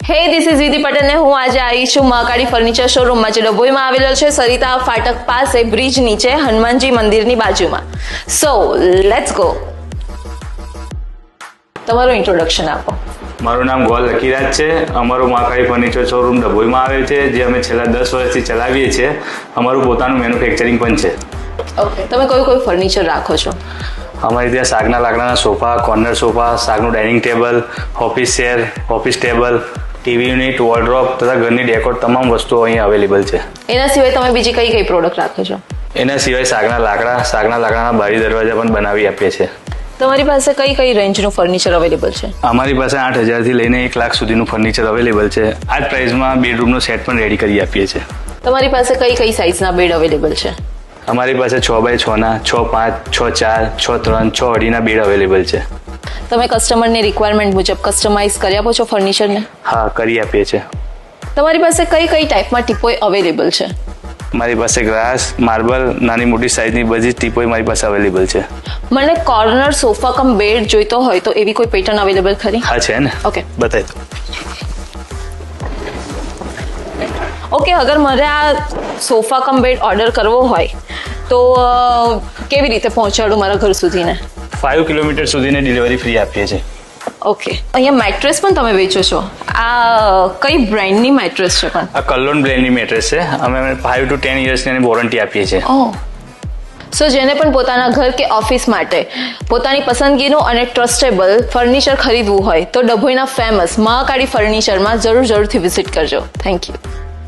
હે this is વિધિ પટેલ ને હું આજે આવી છું મહાકાળી ફર્નિચર શોરૂમમાં જે ડભોઈમાં આવેલો છે સરિતા ફાટક પાસે બ્રિજ નીચે હનુમાનજી મંદિરની બાજુમાં. So let's go. તમારું ઇન્ટ્રોડક્શન આપો. મારું નામ ગોલ લકીરાજ છે. અમારું મહાકાળી ફર્નિચર શોરૂમ ડભોઈમાં આવેલ છે, જે અમે છેલ્લા 10 વર્ષથી ચલાવીએ છીએ. અમારું પોતાનું મેન્યુફેક્ચરિંગ પણ છે. ઓકે, તમે કયું ફર્નિચર રાખો છો? અમારી ત્યાં સાગના લાકડાના સોફા, કોર્નર સોફા, સાગનું dining table, office chair, office table, TV unit, wardrobe તથા ઘરની ડેકોર તમામ વસ્તુઓ અહીં અવેલેબલ છે. એના સિવાય તમે બીજી કઈ પ્રોડક્ટ રાખો છો? એના સિવાય સાગના લાકડાના બારી દરવાજા પણ બનાવી આપીએ છીએ. તમારી પાસે કઈ રેન્જનું ફર્નિચર અવેલેબલ છે? અમારી પાસે 8,000 થી લઈને 1 લાખ સુધીનું ફર્નિચર અવેલેબલ છે. આ જ પ્રાઇસમાં બેડરૂમનો સેટ પણ રેડી કરી આપીએ છીએ. તમારી પાસે કઈ સાઇઝના બેડ અવેલેબલ છે? અમારી પાસે 6x6ના, 6x5, 6x4, 6x3, 6x2.5 bed available છે. તમે કસ્ટમરની રિક્વાયરમેન્ટ મુજબ કસ્ટમાઇઝ કરી આપો છો ફર્નિચરને? હા, કરી આપીએ છીએ. તમારી પાસે કઈ ટાઈપમાં ટીપોય અવેલેબલ છે? મારી પાસે ગ્લાસ, માર્બલ, નાની મોટી સાઇઝની બધી ટીપોય મારી પાસે અવેલેબલ છે. મને કોર્નર સોફા કમ બેડ જોઈતો હોય તો એવી કોઈ પેટર્ન અવેલેબલ ખરી? હા, છે ને. ઓકે, બતાવી દો. ઓકે, અગર મારે આ સોફા કમ બેડ ઓર્ડર કરવો હોય તો કેવી રીતે પહોંચાડું મારા ઘર સુધીને? 5 કિલોમીટર સુધીની ડિલિવરી ફ્રી આપીએ છીએ. ઓકે, અહીંયા મેટ્રેસ પણ તમે વેચો છો. આ કઈ બ્રાન્ડની મેટ્રેસ છે પણ? આ કલ્લોન બ્રાન્ડની મેટ્રેસ છે. અમે 5 to 10 યર્સની વોરંટી આપીએ છીએ. ઓહ, સો જેને પણ પોતાના ઘર કે ઓફિસ માટે પોતાની પસંદગીનું અને ટ્રસ્ટેબલ ફર્નિચર ખરીદવું હોય તો ડભોઈના ફેમસ મહાકાળી ફર્નિચરમાં જરૂરથી વિઝિટ કરજો. Thank you.